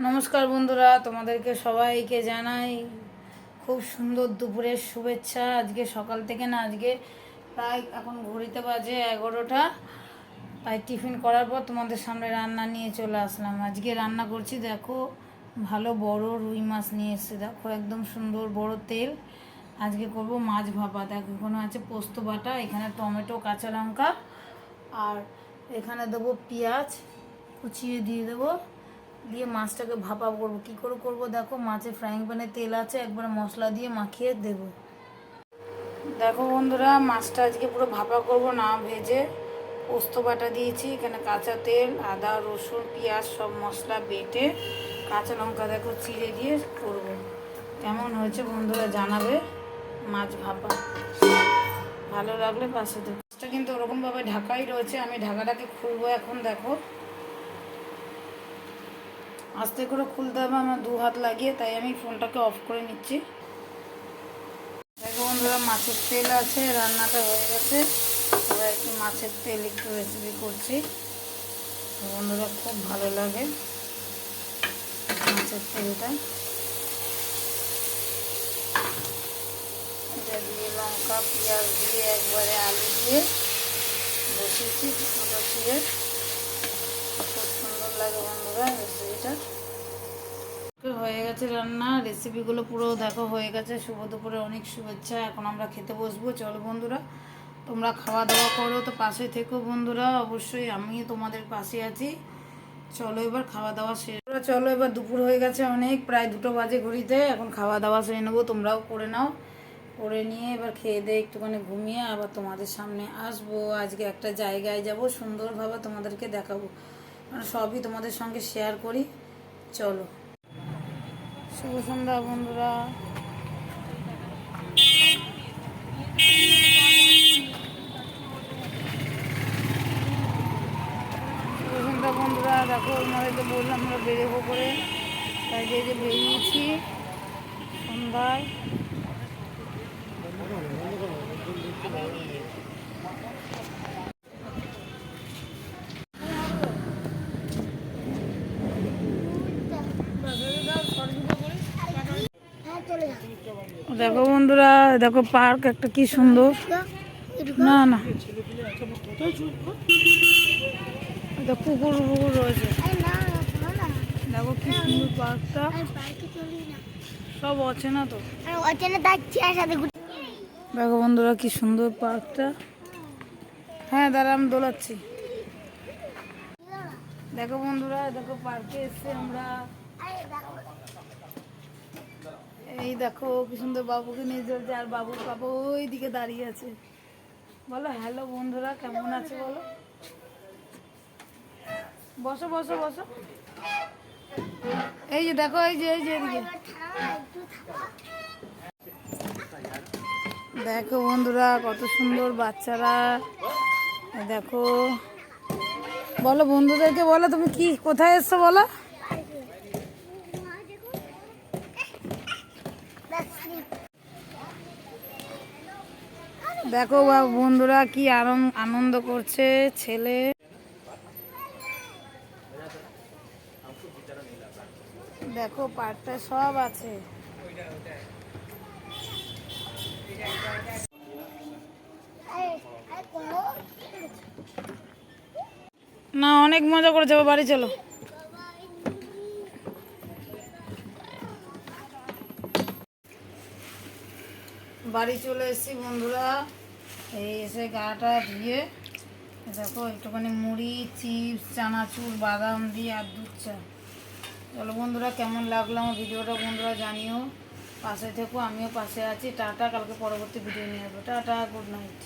নমস্কার বন্ধুরা, তোমাদেরকে সবাইকে জানাই খুব সুন্দর দুপুরের শুভেচ্ছা। আজকে সকাল থেকে না, আজকে প্রায় এখন ঘড়িতে বাজে 11টা। তাই টিফিন করার পর তোমাদের সামনে রান্না নিয়ে চলে আসলাম। আজকে রান্না করছি, দেখো ভালো বড় রুই মাছ নিয়ে এসেছে, দেখো একদম সুন্দর বড় তেল। আজকে করব মাছ ভাপা। দেখো এখানে আছে পোস্ত বাটা, এখানে টমেটো, কাঁচা লঙ্কা, আর এখানে দেবো পেঁয়াজ কুচিয়ে দিয়ে দেবো, দিয়ে মাছটাকে ভাপা করবো। কী করে করবো দেখো, মাছের ফ্রাইং প্যানে তেল আছে, একবার মশলা দিয়ে মাখিয়ে দেবো। দেখো বন্ধুরা, মাছটা আজকে পুরো ভাপা করব, না ভেজে। পোস্ত বাটা দিয়েছি, এখানে কাঁচা তেল, আদা রসুন পেঁয়াজ সব মশলা বেটে, কাঁচা লঙ্কা দেখো চিড়ে দিয়ে করব। কেমন হয়েছে বন্ধুরা জানাবে। মাছ ভাপা ভালো লাগলে পাশে দেবো। মাছটা কিন্তু ওরকমভাবে ঢাকাই রয়েছে, আমি ঢাকাটাকে খুলবো এখন। দেখো আস্তে করে খুলতে হবে, আমার 2 হাত লাগিয়ে, তাই আমি ফোনটাকে অফ করে নিচ্ছি। দেখো বন্ধুরা, মাছের তেল আছে, রান্নাটা হয়ে গেছে। এবার একটু মাছের তেল একটু রেসিপি করছি বন্ধুরা, খুব ভালো লাগে মাছের তেলটা। এটা দিয়ে লঙ্কা পেঁয়াজ দিয়ে একবারে আলু দিয়ে বসিয়েছি, ওটা দিয়ে খুব সুন্দর লাগে বন্ধুরা রেসিপিটা। হয়ে গেছে রান্না, রেসিপিগুলো পুরো দেখো হয়ে গেছে। শুভ দুপুরে অনেক শুভেচ্ছা। এখন আমরা খেতে বসবো। চলো বন্ধুরা, তোমরা খাওয়া দাওয়া করো, তো পাশে থেকো বন্ধুরা, অবশ্যই আমি তোমাদের পাশে আছি। চলো এবার খাওয়া দাওয়া শেষ। চলো এবার দুপুর হয়ে গেছে অনেক, প্রায় 2টো বাজে ঘড়িতে। এখন খাওয়া দাওয়া সেরে নেবো, তোমরাও করে নাও। করে নিয়ে এবার খেয়ে দিয়ে একটুখানি ঘুমিয়ে আবার তোমাদের সামনে আসবো। আজকে একটা জায়গায় যাব, সুন্দরভাবে তোমাদেরকে দেখাবো, মানে সবই তোমাদের সঙ্গে শেয়ার করি। চলো। শুভ সন্ধ্যা বন্ধুরা। শুভ সন্ধ্যা বন্ধুরা, দেখো আমাদেরকে বললাম আমরা বেরোবো করে, তাই যে বেরিয়েছি সন্ধ্যায়। দেখো বন্ধুরা, দেখো পার্ক একটা কি সুন্দর। না না, পুকুর পুকুর রয়েছে। দেখো কি সুন্দর পার্কটা, সব অচেনা তো। দেখো বন্ধুরা কি সুন্দর পার্কটা। হ্যাঁ দাঁড়া, আমি দোলাচ্ছি। দেখো বন্ধুরা, দেখো পার্কে এসে আমরা, এই দেখো কি সুন্দর বাবুকে নিয়ে চলছে, আর বাবুর পাপা ওই দিকে দাঁড়িয়ে আছে। বলো হ্যালো বন্ধুরা, কেমন আছে বলো। বসো বসো বসো। এই যে দেখো, এই যে এদিকে দেখো বন্ধুরা, কত সুন্দর বাচ্চারা। দেখো, বলো বন্ধুদেরকে, বলো তুমি কি কোথায় এসছো বলো। দেখো বন্ধুরা কি আনন্দ করছে ছেলে। দেখো পার্কটা সব আছে। না অনেক মজা করে যাবো, বাড়ি চলো। বাড়ি চলে এসেছি বন্ধুরা, এই এসে গাটা ধুয়ে দেখো একটুখানি মুড়ি চিপস চানাচুর বাদাম দিয়ে আর দুধ চা। চলো বন্ধুরা, কেমন লাগলো আমার ভিডিওটা বন্ধুরা জানিও, পাশে থেকো, আমিও পাশে আছি। টাটা, কালকে পরবর্তী ভিডিও নিয়ে আসবো। Tata, good night.